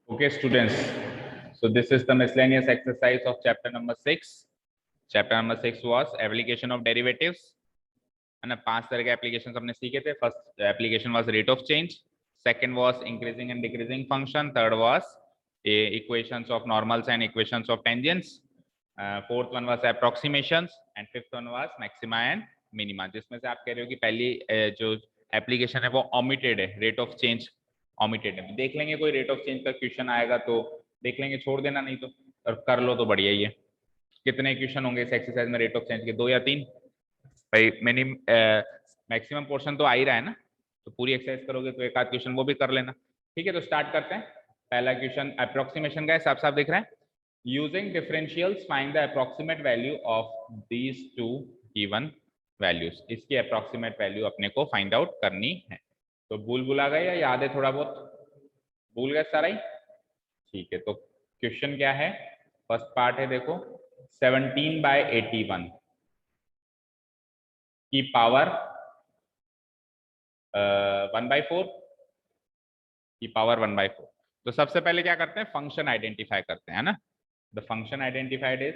Okay, students. So this is the miscellaneous exercise of chapter number 6. Chapter number 6 was application of derivatives. है ना, 5 तरह के application हमने सीखे थे. First application was rate of change, second was increasing and decreasing function, third was equations of normals and equations of tangents, fourth one was approximations and fifth one was maxima and minima. जिसमें से आप कह रहे हो कि पहली जो application है वो ओमिटेड है, रेट ऑफ चेंज ओमिटेड है. देख लेंगे कोई रेट ऑफ चेंज का क्वेश्चन आएगा तो देख लेंगे, छोड़ देना नहीं तो, और कर लो तो बढ़िया ही है. कितने क्वेश्चन होंगे इस एक्सरसाइज में रेट ऑफ चेंज के? 2 या 3 भाई. मैक्सिमम पोर्शन तो आ ही रहा है ना, तो पूरी एक्सरसाइज करोगे तो एक आध क्वेश्चन वो भी कर लेना. ठीक है, तो स्टार्ट करते हैं. पहला क्वेश्चन अप्रोक्सीमेशन का है, साफ साफ दिख रहा है. Using differentials find the approximate value of these two given values. इसकी अप्रोक्सीमेट वैल्यू अपने को फाइंड आउट करनी है. तो भूल आ गए या याद है? थोड़ा बहुत भूल गए सारा ही? ठीक है, तो क्वेश्चन क्या है? फर्स्ट पार्ट है, देखो 17/81 की पावर 1/4 की पावर 1/4. तो सबसे पहले क्या करते हैं? फंक्शन आइडेंटिफाई करते हैं ना. द फंक्शन आइडेंटिफाइड इज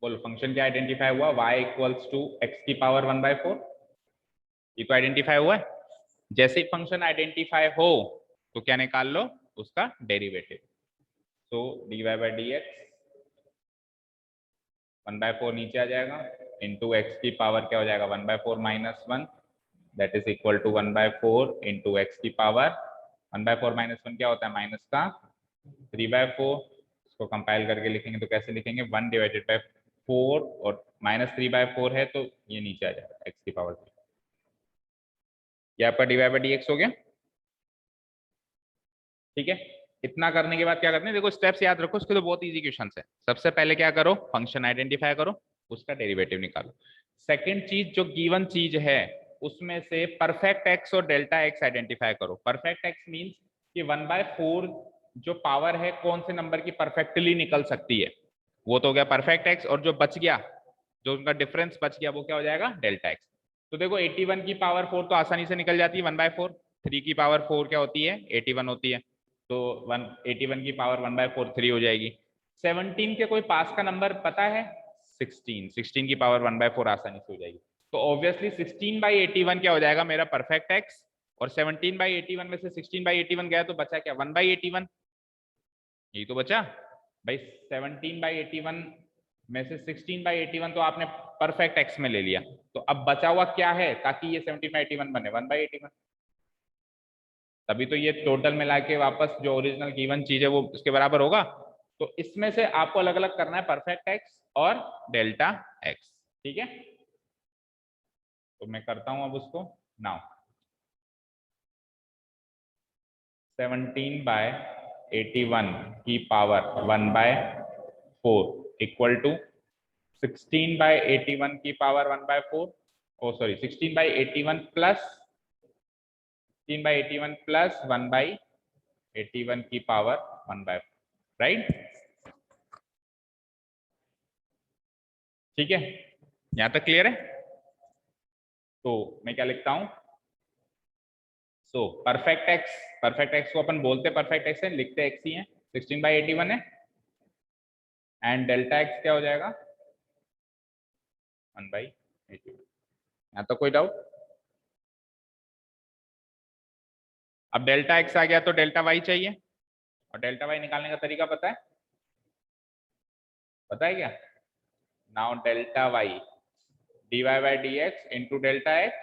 बोलो फंक्शन क्या आइडेंटिफाई हुआ? y इक्वल्स टू x की पावर 1/4. ये तो आइडेंटिफाई हुआ है. जैसे ही फंक्शन आइडेंटिफाई हो तो क्या निकाल लो? उसका डेरिवेटिव. तो dy/dx 1/4 नीचे आ जाएगा, इंटू एक्स की पावर क्या हो जाएगा? 1/4 minus 1, that is equal to 1/4 into x की पावर 1/4 माइनस 1 क्या होता है? माइनस का 3/4. इसको कंपाइल करके लिखेंगे तो कैसे लिखेंगे? 1/4 और माइनस 3/4 है तो ये नीचे आ जाएगा एक्स की पावर 3. ये आपका dy/dx हो गया. ठीक है, इतना करने के बाद क्या करते हैं? देखो स्टेप्स याद रखो, उसके तो बहुत इजी क्वेश्चन है. सबसे पहले क्या करो? फंक्शन आइडेंटिफाई करो, उसका डेरिवेटिव निकालो. सेकंड चीज, जो गिवन चीज है उसमें से परफेक्ट एक्स और डेल्टा एक्स आइडेंटिफाई करो. परफेक्ट एक्स मींस कि 1/4 जो पावर है कौन से नंबर की परफेक्टली निकल सकती है, वो तो हो गया परफेक्ट एक्स. और जो बच गया, जो उनका डिफरेंस बच गया, वो क्या हो जाएगा? Delta x. तो देखो 81 की पावर 4 तो आसानी से निकल जाती है 1/4. 3 की पावर 4 क्या होती है? 81 होती है. तो 81 की पावर 1/4 3 हो जाएगी. 17 के कोई पास का नंबर पता है? 16 की पावर 1/4 आसानी से हो जाएगी. तो ऑब्वियसली 16/81 क्या हो जाएगा? मेरा परफेक्ट एक्स. और 17/81 में से 16/81 गया तो बचा क्या? 1/81. यही तो बचा भाई. 17/81 में से 16/81 तो आपने परफेक्ट एक्स में ले लिया. तो अब बचा हुआ क्या है ताकि ये 17/81 बने? 1/81. तभी तो ये टोटल मिला के वापस जो ओरिजिनल गिवन चीज है वो उसके बराबर होगा. तो इसमें से आपको अलग अलग करना है परफेक्ट एक्स और डेल्टा एक्स. ठीक है, तो मैं करता हूं अब उसको. नाउ 17/81 की पावर 1/4 इक्वल टू 16/81 की पावर 1/4. ओ सॉरी, 16/81 प्लस 16/81 प्लस 1/81 की पावर 1/4. राइट? ठीक है, यहां तक क्लियर है? तो मैं क्या लिखता हूं? सो परफेक्ट एक्स को अपन बोलते परफेक्ट एक्स है, लिखते एक्स ही है. 16/81 है. एंड डेल्टा एक्स क्या हो जाएगा? 1/81. यहां तो कोई डाउट? अब डेल्टा एक्स आ गया तो डेल्टा वाई चाहिए. और डेल्टा वाई निकालने का तरीका पता है? पता है क्या? Now delta y dy/dx into delta x.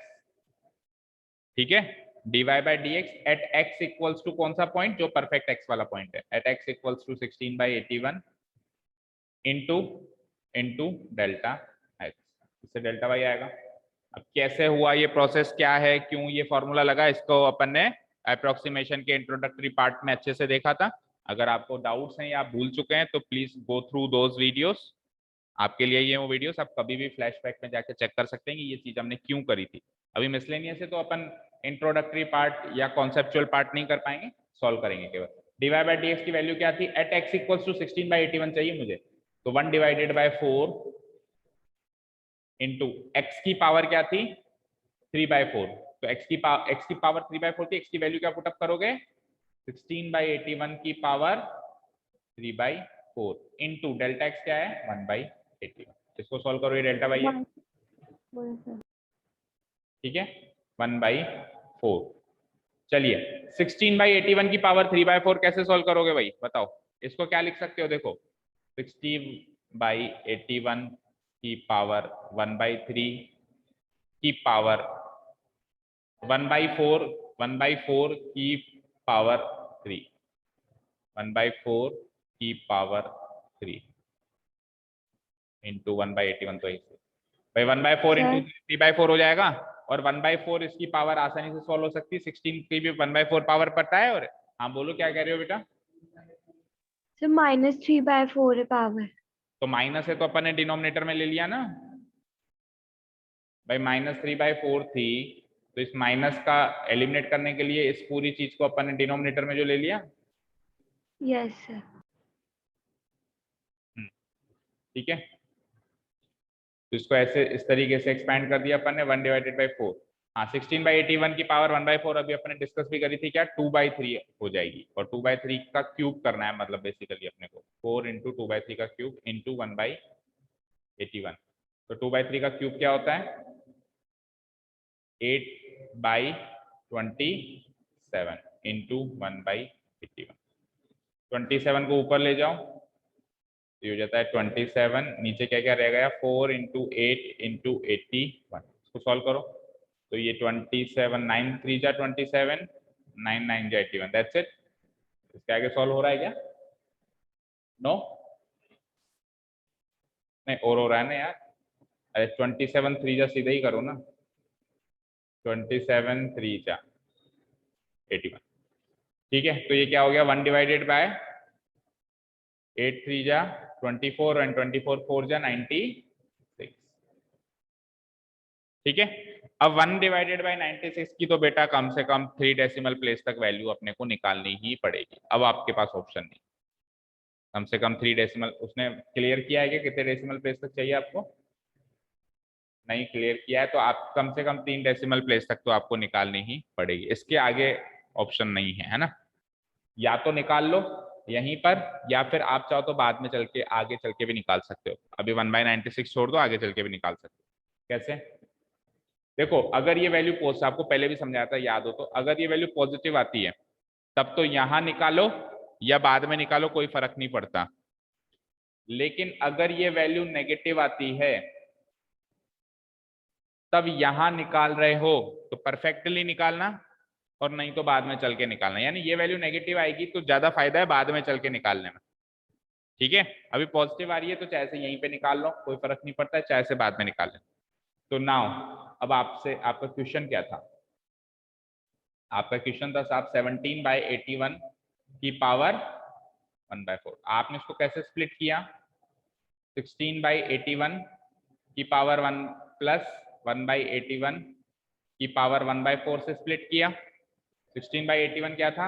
ठीक है, dy/dx eight x equals to कौन सा पॉइंट? जो परफेक्ट x वाला पॉइंट है. At x equals to 16/81 into into delta x. इससे डेल्टा वाई आएगा. अब कैसे हुआ ये प्रोसेस, क्या है, क्यों ये फॉर्मूला लगा, इसको अपन ने अप्रोक्सीमेशन के इंट्रोडक्टरी पार्ट में अच्छे से देखा था. अगर आपको डाउट्स हैं या आप भूल चुके हैं तो please go through those videos. आपके लिए ये वो वीडियोस आप कभी भी फ्लैशबैक में जाके चेक कर सकते हैं कि ये चीज हमने क्यों करी थी. अभी मिसलेनियस से तो अपन इंट्रोडक्टरी पार्ट या कॉन्सेप्चुअल पार्ट नहीं कर पाएंगे, सॉल्व करेंगे केवल. dy/dx की वैल्यू क्या थी? एट x इक्वल्स टू 16/81 चाहिए मुझे. तो 1/4 इंटू एक्स की पावर क्या थी 3/4, तो एक्स की पावर 3/4 थी, एक्स की वैल्यू क्या पुटअप करोगे 16/81 की पावर 3/4 इंटू डेल्टा एक्स क्या है 1/81। इसको सॉल्व करो, ये डेल्टा वाई है, ठीक है 1/4। चलिए 16/81 की पावर 3/4 कैसे सॉल्व करोगे भाई बताओ, इसको क्या लिख सकते हो देखो 60/81 की पावर 1/3 की पावर 1/4 1/4 की पावर 3 1/4 की पावर 3 इंटू 1/81, तो ऐसे भाई 1/4 इंटू 3/4 हो जाएगा, और 1/4 इसकी पावर आसानी से सॉल्व हो सकती है, 16 की भी 1/4 पावर पड़ता है। और हाँ बोलो क्या कह रहे हो बेटा, सर -3/4 है पावर। तो माइनस है तो अपन ने डिनोमिनेटर में ले लिया ना भाई, -3/4 थी, तो इस माइनस का एलिमिनेट करने के लिए इस पूरी चीज को अपन ने डिनोमिनेटर में जो ले लिया। Yes sir. ठीक है, तो इसको ऐसे इस तरीके से एक्सपैंड कर दिया अपन ने 1/4। हाँ 16/81 की पावर 1/4 अभी अपन ने डिस्कस भी करी थी, क्या 2/3 हो जाएगी, और 2/3 का क्यूब करना है, मतलब बेसिकली अपने को 4 इंटू 2/3 का क्यूब इंटू 1/81। तो 2/3 का क्यूब क्या होता है 8/27 इंटू 1/81। 27 को ऊपर ले जाओ, ये हो जाता है 27, नीचे क्या क्या रह गया 4 इंटू 8 इंटू 81, इसको सॉल्व करो, तो ये 27 9 3 जा 27, 9 9 जा 81, दैट्स इट। इसके आगे सॉल्व हो रहा है क्या, नो नहीं और हो रहा है ना यार, अरे 27 3 जा सीधा ही करो ना, 27 3 जा 81, ठीक है, तो ये क्या हो गया 1 डिवाइडेड बाय 8 3 जा 24 एंड 24 4 जा 96, ठीक है। अब 1 डिवाइडेड बाई 96 की तो बेटा कम से कम 3 डेसिमल प्लेस तक वैल्यू अपने को निकालनी ही पड़ेगी, अब आपके पास ऑप्शन नहीं, कम से कम 3 डेसिमल। उसने क्लियर किया है कि कितने डेसिमल प्लेस तक चाहिए आपको, नहीं क्लियर किया है, तो आप कम से कम 3 डेसिमल प्लेस तक तो आपको निकालनी ही पड़ेगी, इसके आगे ऑप्शन नहीं है, है ना। या तो निकाल लो यहीं पर, या फिर आप चाहो तो बाद में चल के आगे चल के भी निकाल सकते हो, अभी 1/96 छोड़ दो, आगे चल के भी निकाल सकते हो। कैसे, देखो अगर ये वैल्यू पॉजिटिव, आपको पहले भी समझाया था याद हो तो, अगर ये वैल्यू पॉजिटिव आती है तब तो यहां निकालो या बाद में निकालो कोई फर्क नहीं पड़ता, लेकिन अगर ये वैल्यू नेगेटिव आती है तब यहां निकाल रहे हो तो परफेक्टली निकालना, और नहीं तो बाद में चल के निकालना, यानी ये वैल्यू नेगेटिव आएगी तो ज्यादा फायदा है बाद में चल के निकालने में, ठीक है। अभी पॉजिटिव आ रही है तो चाहे से यहीं पे निकाल लो कोई फर्क नहीं पड़ता है, चाहे से बाद में निकाल लें। तो नाउ अब आपसे आपका क्वेश्चन क्या था, आपका क्वेश्चन था साहब 17/81 की पावर 1/4, आपने इसको कैसे स्प्लिट किया 16/81 की पावर 1 प्लस 1/81 की पावर 1/4 से स्प्लिट किया। 16/81 क्या था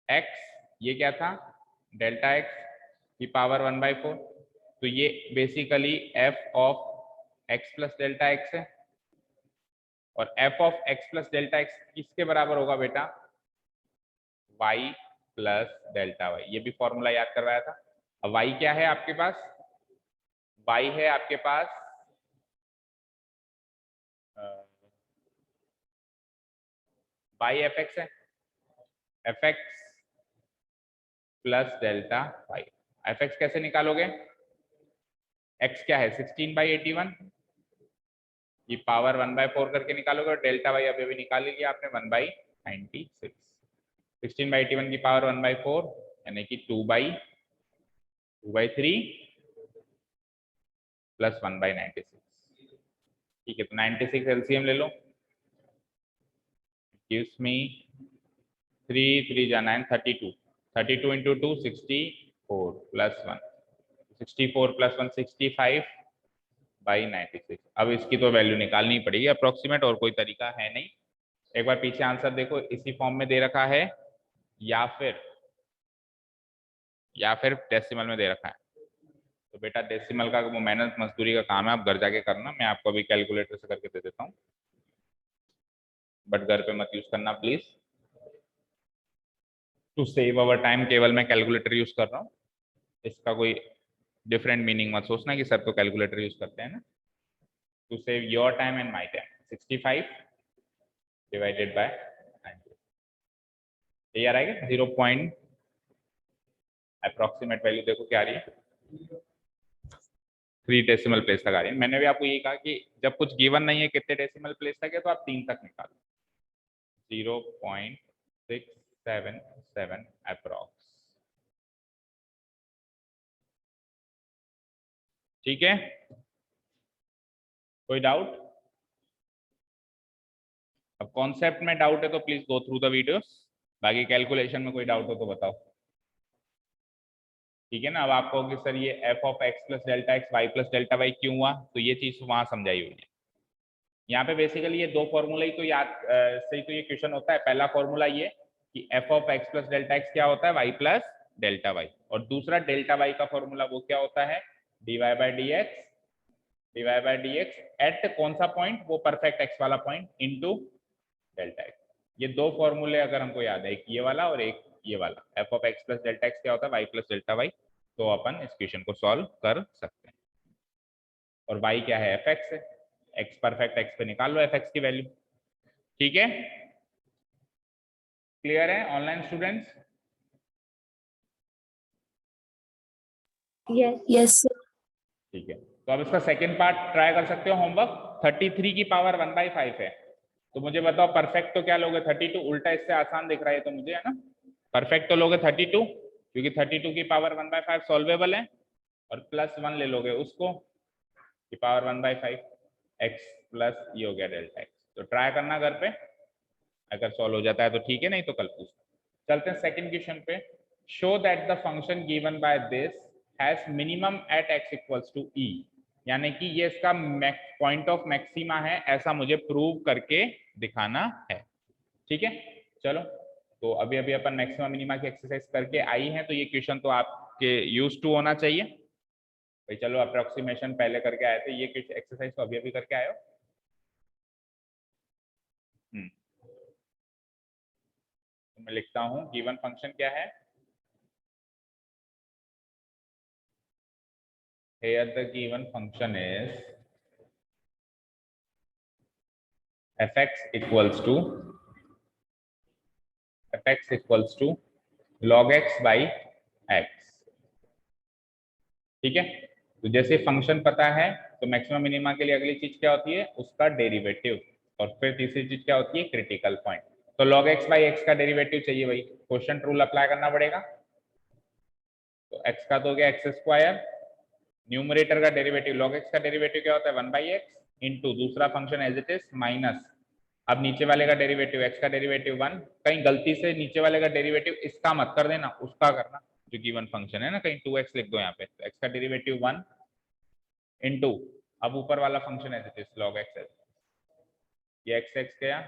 x, ये क्या था डेल्टा x की पावर 1/4, तो ये basically f of x plus delta x है, और f of x plus delta x किसके बराबर होगा बेटा y प्लस डेल्टा y, ये भी फॉर्मूला याद करवाया था। अब y क्या है आपके पास, y है आपके पास y fx है, fx plus delta y। fx कैसे निकालोगे, x क्या है 16/81 ये पावर 1/4 करके निकालोगे, और डेल्टा y अभी अभी निकाल लिया आपने 1/96। 16/81 की पावर 1/4 यानी कि 2/3 प्लस 1/96, ठीक है। तो 96 एलसीएम ले लो, gives me 3 3 जा 9 32, 32 इंटू 2 64 प्लस 1 64 प्लस 1 65/96। अब इसकी तो वैल्यू निकालनी पड़ेगी अप्रोक्सीमेट, और कोई तरीका है नहीं। एक बार पीछे आंसर देखो, इसी फॉर्म में दे रखा है या फिर डेसिमल में दे रखा है, तो बेटा डेसिमल का वो मेहनत मजदूरी का काम है, आप घर जाके करना, मैं आपको अभी कैलकुलेटर से करके दे देता हूँ, बट घर पे मत यूज करना please. To save our time केवल मैं कैलकुलेटर यूज कर रहा हूँ, इसका कोई डिफरेंट मीनिंग मत सोचना कि सर तो कैलकुलेटर यूज करते हैं ना। To save your time and my time, 65 divided by 90, ये आ रहा है 0 पॉइंट अप्रोक्सीमेट वैल्यू देखो क्या आ रही है, 3 डेसिमल प्लेस तक आ रही है। मैंने भी आपको यही कहा कि जब कुछ गिवन नहीं है कितने डेसिमल प्लेस तक है तो आप 3 तक निकालो, 0.677 अप्रोक्स। ठीक है, कोई डाउट? अब कॉन्सेप्ट में डाउट है तो please go through the videos, बाकी कैलकुलेशन में कोई डाउट हो तो बताओ। ठीक है ना, अब आप कहोगे सर ये f of x plus delta x y plus delta y क्यों हुआ, तो ये चीज वहां समझाई हुई है। यहाँ पे बेसिकली ये दो फॉर्मूला ही तो याद से ही तो ये क्वेश्चन होता है। पहला फॉर्मूला ये कि F of x plus delta x क्या होता है, वाई प्लस डेल्टा वाई, और दूसरा डेल्टा वाई का फॉर्मूला वो क्या होता है, d y by d x at कौन सा पॉइंट, वो परफेक्ट एक्स वाला पॉइंट इनटू डेल्टा एक्स। ये दो फॉर्मूले अगर हमको याद है, एक ये वाला और एक ये वाला, F of x plus delta x क्या होता है, वाई प्लस डेल्टा वाई, तो अपन इस क्वेश्चन को सॉल्व कर सकते हैं। और वाई क्या है, एफ एक्स है, एक्स परफेक्ट एक्स पे निकाल लो एफ एक्स की वैल्यू। ठीक है, क्लियर है online students? Yes yes sir. ठीक है, तो अब इसका सेकंड पार्ट ट्राई कर सकते हो होमवर्क। 33 की पावर 1/5 है, तो मुझे बताओ परफेक्ट तो क्या लोगे, 32, उल्टा इससे आसान दिख रहा है तो मुझे, है ना, परफेक्ट तो लोगे 32 क्योंकि 32 की पावर 1/5 सॉल्वेबल है, और +1 ले लोगे उसको की पावर 1/5 एक्स प्लस ये हो गया डेल्टा एक्स। तो ट्राई करना घर पे, अगर सॉल्व हो जाता है तो ठीक है, नहीं तो कल पूछना। चलते हैं सेकंड क्वेश्चन पे। Show that the function given by this has minimum at x equals to e, यानी कि ये इसका पॉइंट ऑफ मैक्सिमा है, ऐसा मुझे प्रूव करके दिखाना है। ठीक है, चलो, तो अभी अभी अपन मैक्सिमम मिनिमा की एक्सरसाइज करके आई हैं, तो ये क्वेश्चन तो आपके यूज टू होना चाहिए भाई। चलो अप्रोक्सीमेशन पहले करके आए थे, ये एक्सरसाइज तो अभी अभी करके आए हो। तो मैं लिखता हूं गिवन फंक्शन क्या है, here the given function is fx equals to log x by x। ठीक है, तो जैसे फंक्शन पता है तो मैक्सिमम मिनिमा के लिए अगली चीज क्या होती है, उसका डेरिवेटिव, और फिर तीसरी चीज क्या होती है, क्रिटिकल पॉइंट। तो log x by x का डेरिवेटिव चाहिए भाई, क्वोशिएंट रूल अप्लाई करना पड़ेगा। तो x का तो हो गया एक्स स्क्वायर, न्यूमरेटर का डेरिवेटिव log x का डेरिवेटिव क्या होता है 1/x इंटू दूसरा function as it is minus, अब नीचे वाले का डेरिवेटिव x का डेरिवेटिव 1, कहीं गलती से नीचे वाले का डेरिवेटिव इसका मत कर देना, उसका करना जो गिवन फंक्शन है ना, कहीं 2x लिख दो यहाँ पे, तो x का डेरिवेटिव 1 इंटू अब ऊपर वाला function as it is log x है, ये x गया,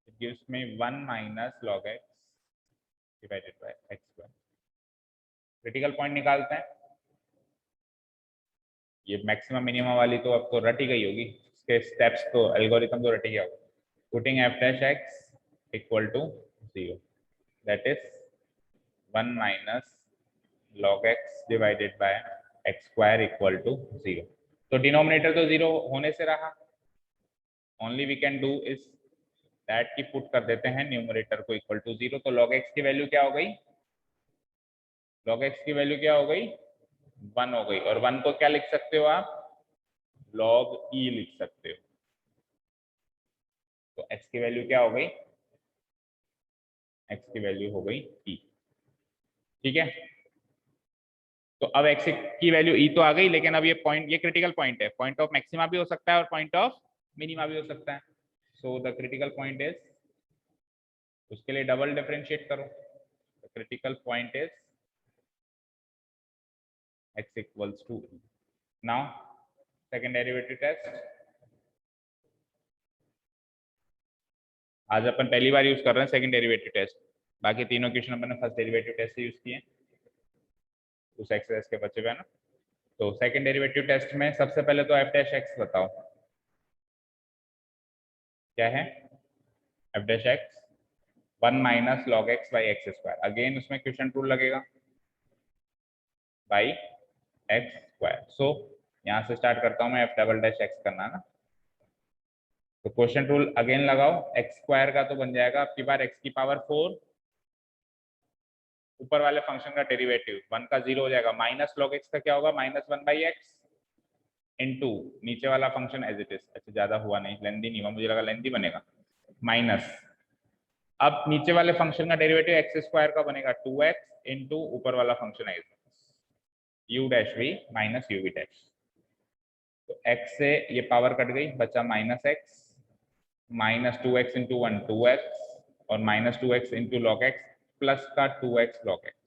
it gives me 1 minus log x divided by x²। Critical point निकालते हैं, ये मैक्सिमम मिनिमम वाली तो अब तो रट ही गई होगी, इसके स्टेप्स तो एल्गोरिथम तो रट ही गया होगा। Putting f dash x equal to 0, that is 1 minus log x divided by x² equal to 0। तो डिनोमिनेटर तो 0 होने से रहा, only we can do is that की पुट कर देते हैं न्यूमरेटर को इक्वल टू 0। तो log x की वैल्यू क्या हो गई, log x की वैल्यू क्या हो गई 1 हो गई, और 1 को क्या लिख सकते हो आप, log e लिख सकते हो। तो x की वैल्यू क्या हो गई, x की वैल्यू हो गई e। ठीक है, तो अब x की वैल्यू e तो आ गई, लेकिन अब ये पॉइंट, ये क्रिटिकल पॉइंट है, पॉइंट ऑफ मैक्सिमा भी हो सकता है और पॉइंट ऑफ मिनिमा भी हो सकता है। So the critical point is, उसके लिए डबल डिफरेंशिएट करो, the critical point is x equals to e। Now second derivative test, आज अपन पहली बार यूज कर रहे हैं सेकंड डेरिवेटिव टेस्ट, बाकी तीनों क्वेश्चन अपन ने फर्स्ट डेरिवेटिव टेस्ट से यूज किए, उस एक्सरसाइज के बच्चे पे है ना। तो सेकंड डेरिवेटिव टेस्ट में सबसे पहले तो एफ डैश एक्स बताओ क्या है। F dash x 1 minus log x by x square, again उसमें क्वेश्चन रूल लगेगा बाई एक्स स्क्वायर। सो यहाँ से स्टार्ट करता हूँ मैं, एफ डबल डैश एक्स करना ना, तो क्वेश्चन रूल अगेन लगाओ। एक्स स्क्वायर का तो बन जाएगा आपकी बार एक्स की पावर 4, ऊपर वाले फंक्शन का डेरिवेटिव 1 का 0 हो जाएगा, माइनस लॉग एक्स का क्या होगा -1/x इनटू नीचे वाला फंक्शन एज इट इज। अच्छा ज्यादा हुआ नहीं, लेंदी नहीं हुआ, मुझे लगा लेंदी बनेगा। माइनस, अब नीचे वाले फंक्शन का डेरिवेटिव एक्स स्क्वायर का बनेगा 2x इनटू ऊपर वाला function as u dash v minus u v dash. तो x से ये पावर कट गई, बचा -x, -2x इंटू 1 2x और -2x into log x plus का 2x log x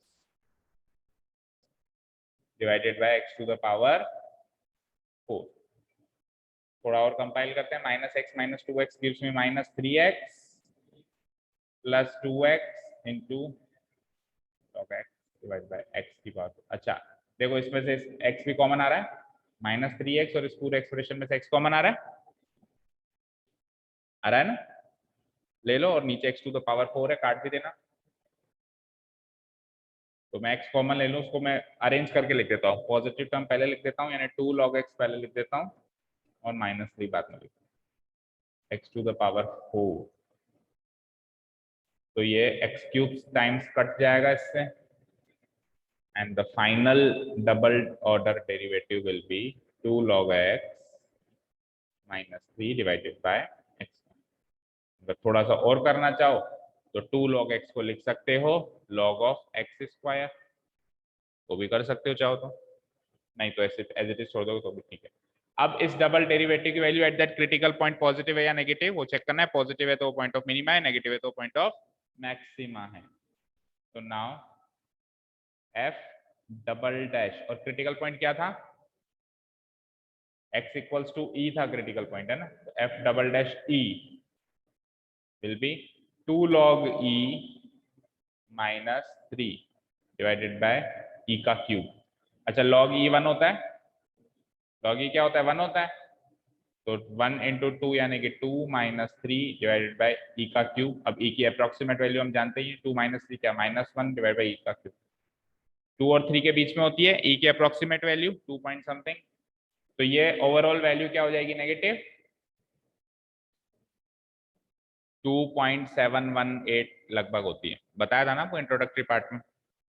divided by x to the power 4। थोड़ा और कंपाइल करते हैं, -x - 2x gives me -3x plus 2x into log x divide by x की power. अच्छा देखो इसमें से x भी कॉमन आ रहा है, -3x और इस पूरे एक्सप्रेशन में से x कॉमन आ रहा है, आ रहा है ना, ले लो और नीचे x टू द पावर 4 है, काट भी देना। तो मैं x कॉमन ले लूँ, उसको मैं अरेंज करके लिख देता हूँ, पॉजिटिव टर्म पहले लिख देता हूँ यानी 2 log x पहले लिख देता हूँ और -3 बाद में लिखता हूँ, x टू द पावर 4। तो ये x क्यूब टाइम्स कट जाएगा इससे, and the final double order derivative will be 2 log x minus 3 divided by x। अगर थोड़ा सा और करना चाहो तो 2 log x को लिख सकते हो log of x स्क्वायर, तो भी कर सकते हो चाहो तो, नहीं तो ऐसे एज इट इज छोड़ दोगे तो भी ठीक है। अब इस डबल डेरिवेटिव की value at that critical point positive है या नेगेटिव, वो चेक करना है। पॉजिटिव है तो पॉइंट ऑफ मिनिमा है, नेगेटिव है तो पॉइंट ऑफ मैक्सिमा है। तो नाउ एफ डबल डैश, और क्रिटिकल पॉइंट क्या था, x इक्वल्स टू ई था क्रिटिकल पॉइंट है ना, तो f double dash e will be 2 log e -3 divided by e का क्यूब। अच्छा log e 1 होता है, log e क्या होता है 1 होता है, तो 1 इंटू 2 यानी कि 2 - 3 डिवाइडेड बाय ई का क्यूब। अब ई की अप्रोक्सीमेट वैल्यू हम जानते ही, 2 - 3 क्या -1 डिवाइड बाय ई का क्यूब। 2 और 3 के बीच में होती है ई की अप्रोक्सीमेट वैल्यू 2 पॉइंट समथिंग, तो ये ओवरऑल वैल्यू क्या हो जाएगी नेगेटिव 2.718 लगभग होती है, बताया था ना आपको इंट्रोडक्टरी पार्ट में।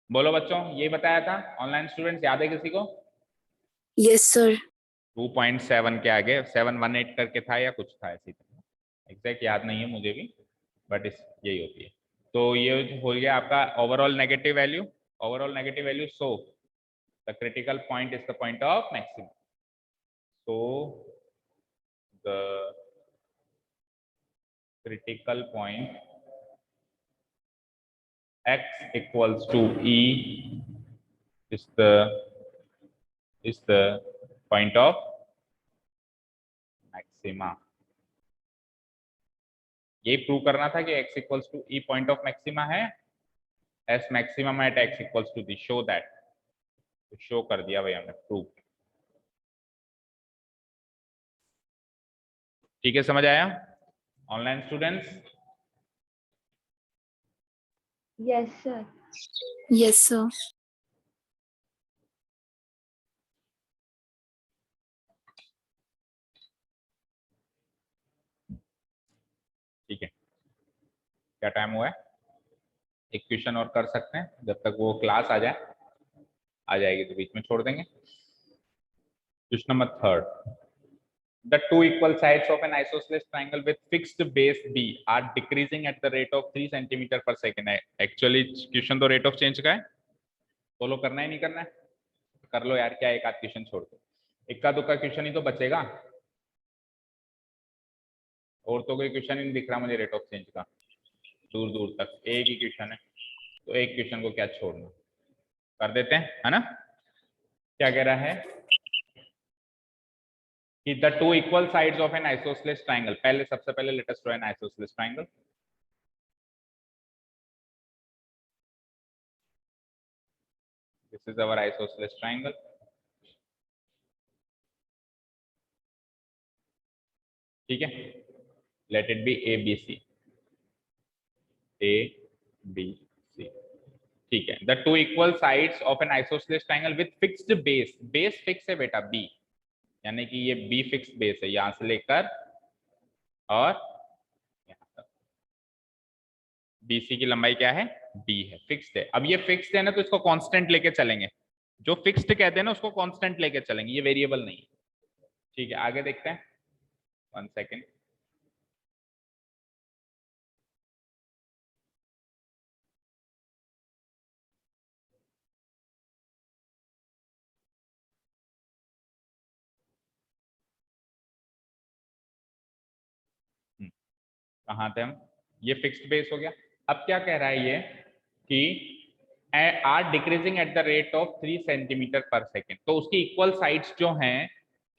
बोलो बच्चों ये बताया था, ऑनलाइन स्टूडेंट्स याद है किसी को? Yes sir. 2.7 के आगे 718 करके था या कुछ था ऐसी, एग्जैक्ट याद नहीं है मुझे भी, बट इस यही होती है। तो ये हो गया आपका overall negative value, overall negative value. So the critical point is the point of maximum, so the critical point x equals to e is the point of maxima। ये प्रूव करना था कि x equals to e point of maxima है, s maximum at x equals to the, show that, तो show कर दिया भाई हमने, प्रूव। ठीक है समझ आया online students? Yes, sir. Yes sir. ठीक है, क्या टाइम हुआ है, एक क्वेश्चन और कर सकते हैं जब तक वो क्लास आ जाए, आ जाएगी तो बीच में छोड़ देंगे। Question number 3, the two equal sides of an isosceles triangle with fixed base b are decreasing at the rate of 3 centimeter per second है। एक्चुअली क्वेश्चन तो रेट ऑफ चेंज का है, फॉलो करना ही नहीं करना है, कर लो यार, क्या एक आध क्वेश्चन छोड़ दो, इक्का दुक्का क्वेश्चन ही तो बचेगा, और तो कोई क्वेश्चन ही नहीं दिख रहा मुझे रेट ऑफ चेंज का, दूर दूर तक एक ही क्वेश्चन है, तो एक क्वेश्चन को क्या छोड़ना, कर देते हैं है ना। क्या कह रहा है कि the two equal sides of an isosceles triangle, पहले सबसे पहले let us draw an isosceles triangle। This is our isosceles triangle। ठीक है, let it be A B C, A B C, ठीक है। The two equal sides of an isosceles triangle with fixed base, base fix है बेटा B, यानी कि ये B fix base है, यहां से लेकर और यहां तक। बीसी की लंबाई क्या है, डी है, फिक्स्ड है। अब ये फिक्स्ड है ना, तो इसको कांस्टेंट लेके चलेंगे, जो फिक्स्ड कहते हैं ना उसको कांस्टेंट लेके चलेंगे, ये वेरिएबल नहीं है। ठीक है, आगे देखते हैं, 1 सेकेंड। कहाँ थे हम, ये फिक्स्ड बेस हो गया। अब क्या कह रहा है ये कि are decreasing at the rate of 3 centimetre per second, तो उसकी इक्वल साइड्स जो हैं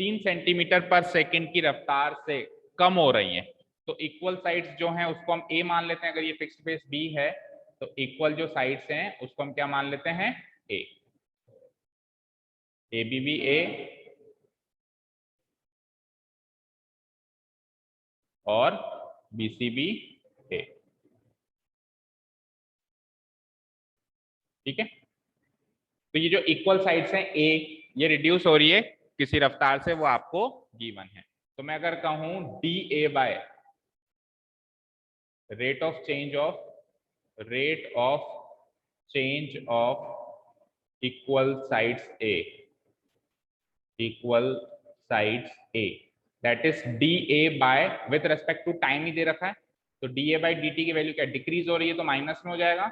3 सेंटीमीटर पर सेकेंड की रफ्तार से कम हो रही हैं। तो इक्वल साइड्स जो हैं उसको हम ए मान लेते हैं, अगर ये फिक्स्ड बेस बी है तो इक्वल जो साइड्स हैं उसको हम क्या मान लेते हैं, ए, ए बी बी ए और बी सी बी ए, ठीक है। तो ये जो इक्वल साइड्स हैं ए, ये रिड्यूस हो रही है किसी रफ्तार से, वो आपको गिवन है। तो मैं अगर कहूं d a by rate of change of equal sides a, equal sides a, that is d a by, with respect to time ही दे रखा है, तो d a by d t की वैल्यू क्या, डिक्रीज हो रही है तो माइनस में हो जाएगा,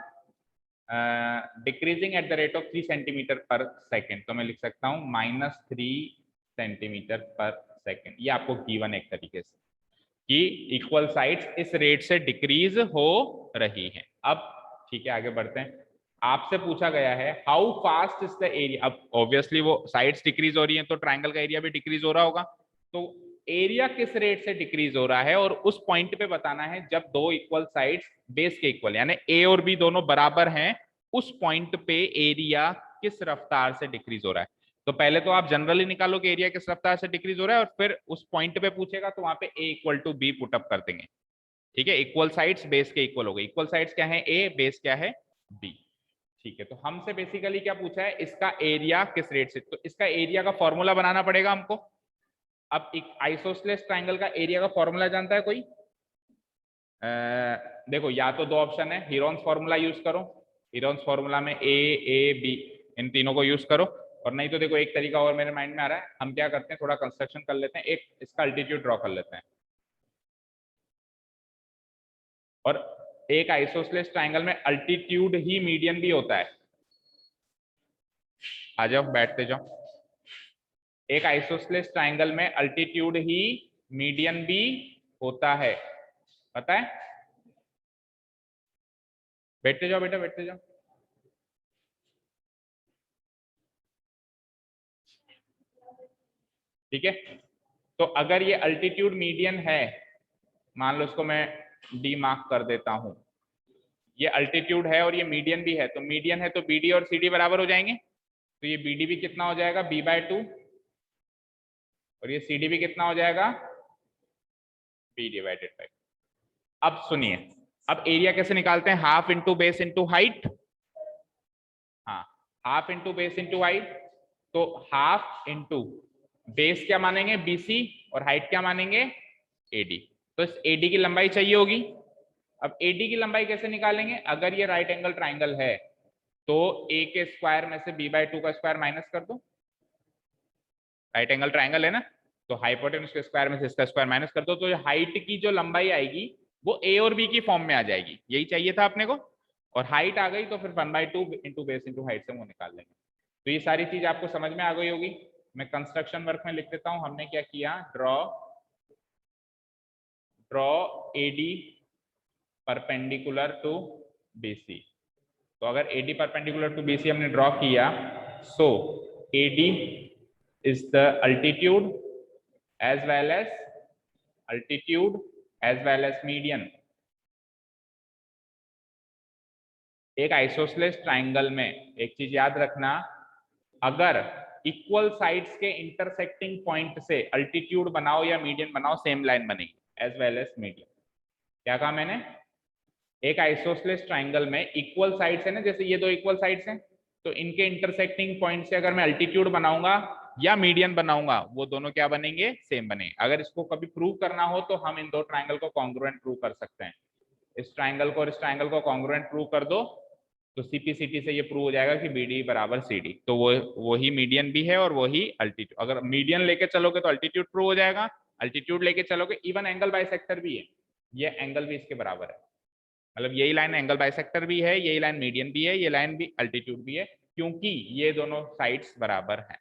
decreasing at the rate of 3 centimetre per second, तो मैं लिख सकता हूं -3 सेंटीमीटर पर सेकेंड। ये आपको गिवन एक तरीके से कि इक्वल साइड्स इस रेट से डिक्रीज हो रही हैं। अब ठीक है, आगे बढ़ते हैं। आपसे पूछा गया है how fast is the area, अब ऑब्वियसली वो साइड्स डिक्रीज हो रही हैं तो ट्रायंगल का एरिया भी डिक्रीज हो रहा होगा, तो एरिया किस रेट से डिक्रीज हो रहा है और उस पॉइंट पे बताना है जब दो इक्वल साइड्स बेस के इक्वल, यानी ए और बी दोनों बराबर हैं, उस पॉइंट पे एरिया किस रफ्तार से डिक्रीज हो रहा है। तो पहले तो आप जनरली निकालो कि एरिया किस रफ्तार से डिक्रीज हो रहा है, और फिर उस पॉइंट पे पूछेगा तो वहां पे ए इक्वल टू बी पुटअप कर देंगे। ठीक है, इक्वल साइड्स बेस के इक्वल हो गए, इक्वल साइड्स क्या है, ए, बेस क्या है, बी। ठीक है, तो हमसे बेसिकली क्या पूछा है, इसका एरिया किस रेट से, तो इसका एरिया का फॉर्मूला बनाना पड़ेगा हमको। अब एक आइसोसेलेस ट्रायंगल का एरिया का फॉर्मूला जानता है कोई? देखो, या तो दो ऑप्शन है, हीरोन्स फॉर्मूला यूज करो, हीरोन्स फॉर्मूला में ए बी इन तीनों को यूज करो, और नहीं तो देखो एक तरीका और मेरे माइंड में आ रहा है, हम क्या करते हैं थोड़ा कंस्ट्रक्शन कर लेते हैं, एक इसका अल्टीट्यूड ड्रॉ कर लेते हैं, और एक आइसोसेलेस ट्रायंगल में अल्टीट्यूड ही मीडियन भी होता है। आ जाओ, बैठते जाओ। एक आइसोसेलेस ट्रायंगल में अल्टीट्यूड ही मीडियन भी होता है, पता है? बैठते जाओ बेटा, बैठते जाओ। ठीक है, तो अगर ये अल्टीट्यूड मीडियन है, मान लो इसको मैं डी मार्क कर देता हूं, ये अल्टीट्यूड है और ये मीडियन भी है, तो मीडियन है तो बी डी और सी डी बराबर हो जाएंगे, तो ये बी डी भी कितना हो जाएगा, b/2, और ये सी डी भी कितना हो जाएगा, b/5। अब सुनिए, अब एरिया कैसे निकालते हैं, half into base into height. हाँ, half into base into height, तो हाफ इंटू बेस क्या मानेंगे, बीसी, और हाइट क्या मानेंगे, एडी। तो इस एडी की लंबाई चाहिए होगी। अब एडी की लंबाई कैसे निकालेंगे, अगर ये राइट एंगल ट्राइंगल है तो ए के स्क्वायर में से b/2 का स्क्वायर माइनस कर दो, राइट एंगल ट्राइंगल है ना, तो हाइपोटेन्यूज के स्क्वायर में से इसका स्क्वायर माइनस कर दो, तो हाइट की जो लंबाई आएगी वो ए और बी की फॉर्म में आ जाएगी, यही चाहिए था अपने को, और हाइट आ गई तो फिर 1/2 इंटू बेस इंटू हाइट से वो निकाल लेंगे। तो ये सारी चीज आपको समझ में आ गई होगी। मैं कंस्ट्रक्शन वर्क में लिख देता हूं, हमने क्या किया, draw AD perpendicular to BC. तो अगर एडी परपेंडिकुलर टू बीसी हमने ड्रॉ किया, so AD is the altitude as well as median। एक आइसोसेलेस ट्राइंगल में एक चीज याद रखना, अगर इक्वल साइड्स के इंटरसेक्टिंग पॉइंट से अल्टीट्यूड बनाओ या मीडियन बनाओ, सेम लाइन बनेगी एज वेल एज मीडियन। क्या कहा मैंने? एक आइसोसेलेस ट्राइंगल में इक्वल साइड्स है ना, जैसे ये दो इक्वल साइड्स हैं, तो इनके इंटरसेक्टिंग पॉइंट से अगर मैं अल्टीट्यूड बनाऊंगा या मीडियन बनाऊंगा, वो दोनों क्या बनेंगे? सेम बनेंगे। अगर इसको कभी प्रूव करना हो तो हम इन दो ट्राइंगल को कॉन्ग्रुएंट प्रूव कर सकते हैं। इस ट्राइंगल को और इस ट्राइंगल को कॉन्ग्रुएंट प्रूव कर दो तो सीपीसीटी से ये प्रूव हो जाएगा कि बीडी बराबर सीडी। तो वो ही मीडियन भी है और वही अल्टीट्यूड। अगर मीडियन लेके चलोगे तो अल्टीट्यूड प्रूव हो जाएगा, अल्टीट्यूड लेके चलोगे, इवन एंगल बाइसेक्टर भी है, ये एंगल भी इसके बराबर है। मतलब यही लाइन एंगल बाइसेक्टर भी है, यही लाइन मीडियन भी है, ये लाइन भी अल्टीट्यूड भी है, क्योंकि ये दोनों साइड्स बराबर हैं।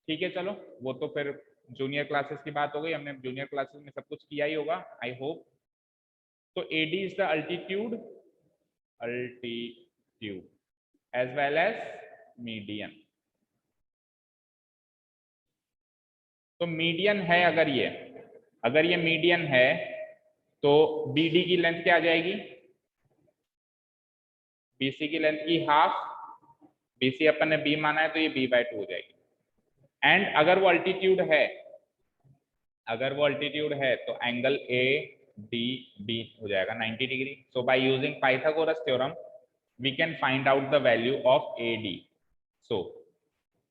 ठीक है, चलो वो तो फिर जूनियर क्लासेस की बात हो गई, हमने जूनियर क्लासेस में सब कुछ किया ही होगा आई होप। तो AD is the altitude as well as median. तो मीडियन है, अगर ये मीडियन है तो BD की लेंथ क्या आ जाएगी? BC की लेंथ की हाफ, BC अपन ने B माना है तो ये B/2 हो जाएगी। एंड अगर वो अल्टीट्यूड है तो एंगल ADB हो जाएगा 90 degree. So by using Pythagoras theorem we can find out the value of AD। सो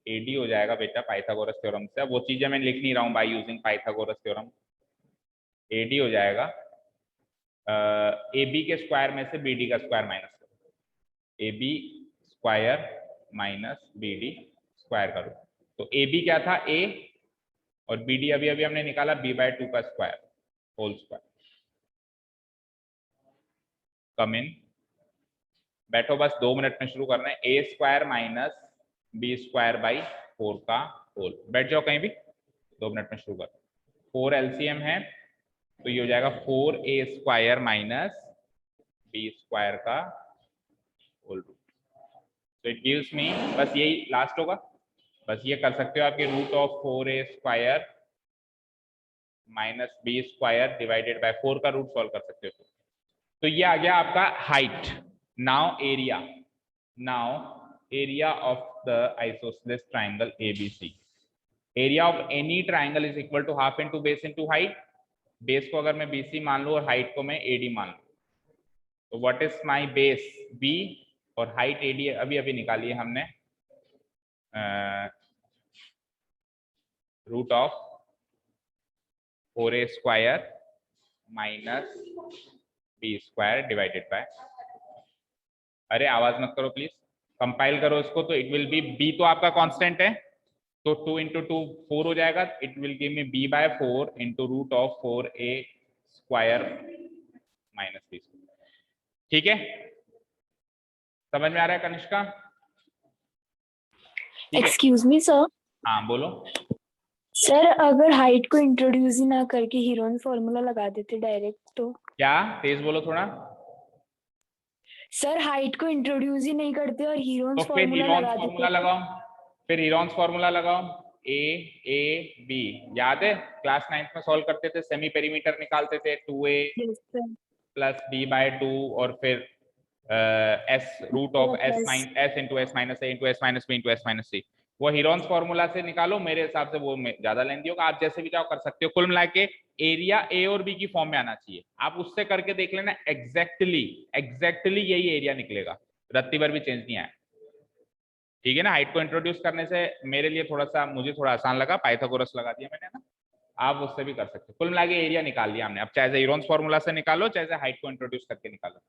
AD हो जाएगा बेटा पाइथागोरस थ्योरम से। अब वो चीजें मैं लिख नहीं रहा हूं, bye using Pythagoras theorem AD हो जाएगा AB के स्क्वायर में से BD का स्क्वायर माइनस करो, AB square minus BD square करो। तो AB क्या था? A, और BD अभी हमने निकाला B/2 का स्क्वायर होल स्क्वायर। कम इन, बैठो, बस 2 मिनट में शुरू करना है। A square minus B square by 4 का होल। बैठ जाओ कहीं भी, 2 मिनट में शुरू कर। 4 LCM है तो ये हो जाएगा 4A square minus B square का होल रूट। तो इट गिव्स मी, बस यही लास्ट होगा, बस ये कर सकते हो आपके root of 4A square minus B square divided by 4 का रूट सॉल्व कर सकते हो। तो ये आ गया आपका height. Now area of the isosceles triangle ABC। Area of any triangle is equal to half into base into height. Base को अगर मैं BC मान लूं और हाइट को मैं AD मान लूं, तो what is my base? B और हाइट AD अभी निकाली है हमने, root of 4A square minus B square divided by, अरे आवाज मत करो प्लीज, कंपाइल करो इसको। तो इट विल बी, B तो आपका कांस्टेंट है तो 2 इंटू 2 4 हो जाएगा। It will give me B/4 into root of 4A square minus B square. ठीक है, समझ में आ रहा है कनिष्का? Excuse me sir. हाँ बोलो। सर अगर हाइट को इंट्रोड्यूस ही ना करके हीरोन फॉर्मूला लगा देते डायरेक्ट तो? क्या? तेज बोलो थोड़ा। सर हाइट को इंट्रोड्यूस ही नहीं करते और हीरोन तो फिर फॉर्मूला हीरोन्स लगा फॉर्मूला देते? लगाओ, फिर हीरोन्स फॉर्मूला लगाओ। A याद है क्लास 9th में सॉल्व करते थे, सेमी पेरीमीटर निकालते थे 2A yes sir. Plus B/2 और फिर S root of S into S minus A into S minus B into S minus C। वो हीरोन्स फॉर्मूला से निकालो, मेरे हिसाब से वो ज्यादा लेंदी होगा, आप जैसे भी चाहो कर सकते हो। कुल मिला के एरिया A और B की फॉर्म में आना चाहिए, आप उससे करके देख लेना, एग्जैक्टली यही एरिया निकलेगा, रत्ती भर भी चेंज नहीं आया। ठीक है ना? हाइट को इंट्रोड्यूस करने से मेरे लिए मुझे थोड़ा आसान लगा, पाइथागोरस लगा दिया मैंने ना, आप उससे भी कर सकते हो। कुल मिला के एरिया निकाल लिया हमने। अब चाहे हीरोन्स फॉर्मूला से निकालो, चाहे हाइट को इंट्रोड्यूस करके निकालो।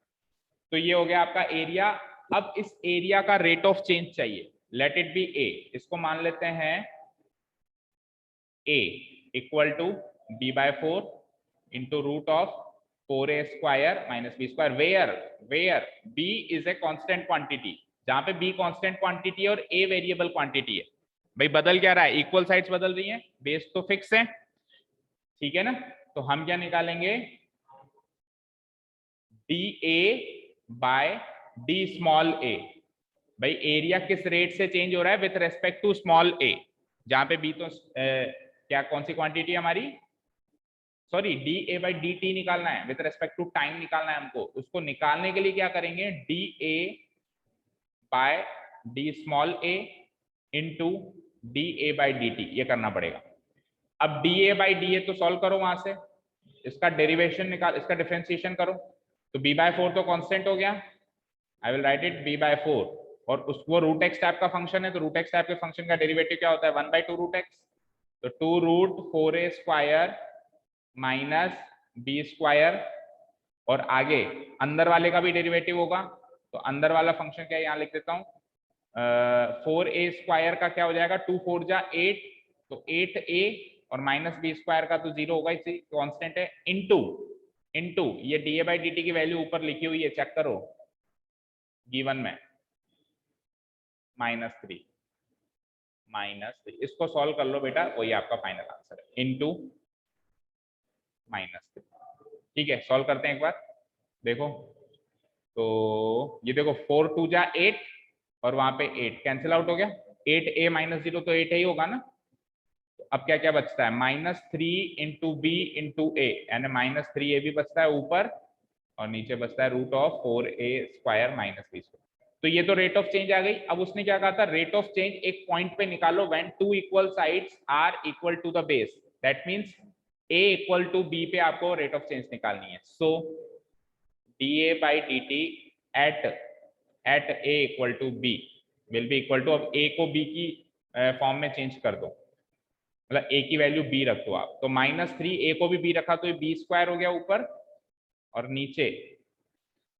तो ये हो गया आपका एरिया। अब इस एरिया का रेट ऑफ चेंज चाहिए, लेट इट बी A। इसको मान लेते हैं A equal to B/4 into root of 4A square minus B square, where B is a constant quantity. जहां पे B कांस्टेंट क्वांटिटी है और A वेरिएबल क्वांटिटी है, भाई बदल क्या रहा है? इक्वल साइड्स बदल रही हैं, बेस तो फिक्स है। ठीक है ना? तो हम क्या निकालेंगे? DA बाय D स्मॉल a। भाई एरिया किस रेट से चेंज हो रहा है? With respect to small a, जहां पे B तो क्या कौन सी क्वांटिटी है हमारी? सॉरी, DA/DT निकालना है, विथ रेस्पेक्ट टू टाइम निकालना है हमको। उसको निकालने के लिए क्या करेंगे? DA बाय D small a into dA/dt, ये करना पड़ेगा। अब dA/dA तो सॉल्व करो वहां से, इसका डेरिवेशन निकाल, इसका डिफरेंशिएशन करो। तो b/4 तो कांस्टेंट हो गया, I will write it b/4, और उसको रूट एक्स टाइप का फंक्शन है, तो रूट एक्स टाइप के फंक्शन का डेरिवेटिव क्या होता है, 1/2 रूट एक्स। तो 2 root 4a square minus b square, और आगे अंदर वाले का भी डेरिवेटिव होगा, तो अंदर वाला फंक्शन क्या है यहाँ लिख देता हूँ, 4a स्क्वायर का क्या हो जाएगा, 2 4 जा 8, तो 8a और माइनस b स्क्वायर का तो 0 होगा, इसी कांस्टेंट है, इनटू ये dA/dt की वैल्यू ऊपर लिखी हुई है, चेक करो गिवन में, -3, इसको सॉल्व कर लो बेटा, वही आपका फाइनल आंसर है, इनटू -3। ठीक है, सॉल्व करते हैं एक बार, देखो तो ये देखो 4 2 जा 8 और वहां पे 8 कैंसिल आउट हो गया, 8a माइनस 0 तो 8 ही होगा ना। तो अब क्या क्या बचता है, -3 इंटू बी इंटू ए, यानी -3a भी बचता है ऊपर, और नीचे बचता है √4a square minus b square. तो ये तो रेट ऑफ चेंज आ गई। अब उसने क्या कहा था, रेट ऑफ चेंज एक पॉइंट पे निकालो when two equal sides are equal to the base, that means a equal to b पे आपको रेट ऑफ चेंज निकालनी है। सो dA/dt at a equal to b will be equal to, अब a को b की फॉर्म में change कर दो, मतलब a की वैल्यू b रख दो आप, तो -3 a को भी b रखा तो ये b स्क्वायर हो गया ऊपर, और नीचे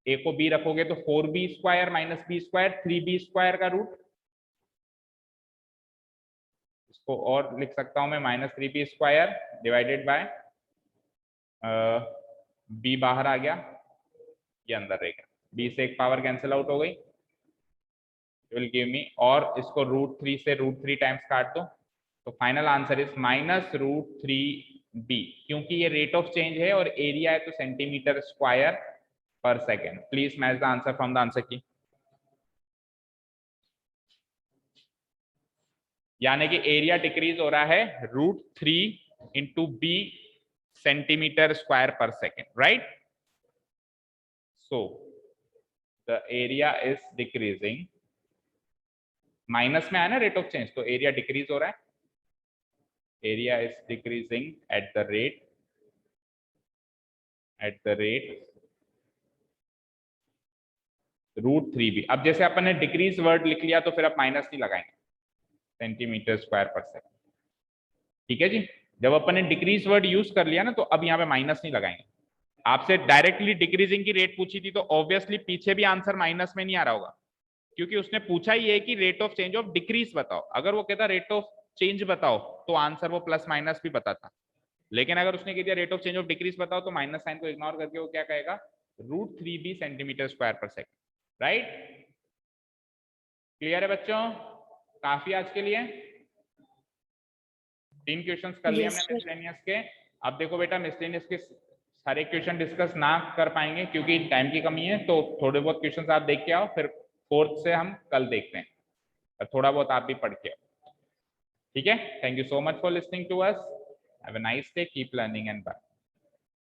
a को b रखोगे तो 4b square minus b square, 3b square का रूट, इसको और लिख सकता हूं मैं -3b square divided bye b बाहर आ गया, ये अंदर रह गया, b से एक पावर कैंसिल आउट हो गई, विल गिव मी, और इसको √3 से √3 टाइम्स काट दो, तो फाइनल आंसर इज -√3b, क्योंकि ये रेट ऑफ चेंज है और एरिया है तो सेंटीमीटर स्क्वायर पर second. Please match the answer from the answer की, यानी कि एरिया डिक्रीज हो रहा है √3 इंटू बी सेंटीमीटर स्क्वायर पर second, right. So the area is decreasing, minus में आया ना रेट ऑफ चेंज, तो एरिया डिक्रीज हो रहा है, area is decreasing at the rate √3b। अब जैसे अपन ने डिक्रीज वर्ड लिख लिया तो फिर आप माइनस नहीं लगाएंगे, सेंटीमीटर स्क्वायर पर सेकेंड, ठीक है जी। जब अपन ने डिक्रीज वर्ड यूज कर लिया ना, तो अब यहाँ पे माइनस नहीं लगाएंगे। आपसे डायरेक्टली डिक्रीजिंग की रेट पूछी थी तो ऑब्वियसली पीछे भी आंसर माइनस में नहीं आ रहा होगा, क्योंकि उसने पूछा ही है कि rate of change of decrease बताओ। अगर वो कहता रेट ऑफ चेंज बताओ तो आंसर वो प्लस माइनस भी बताता, लेकिन अगर उसने कह दिया rate of change of decrease बताओ तो माइनस साइन को इग्नोर करके वो क्या कहेगा, √3b सेंटीमीटर स्क्वायर पर सेकेंड, राइट। क्लियर है बच्चों, काफी आज के लिए 3 क्वेश्चंस कर लिए हमने मिसलेनियस के। अब देखो बेटा, मिसलेनियस के सारे क्वेश्चन डिस्कस ना कर पाएंगे क्योंकि टाइम की कमी है, तो थोड़े बहुत क्वेश्चंस आप देख के आओ, फिर 4th से हम कल देखते हैं, और थोड़ा बहुत आप भी पढ़ के आओ, ठीक है। Thank you so much for listening to us, have a nice day, keep learning and bye.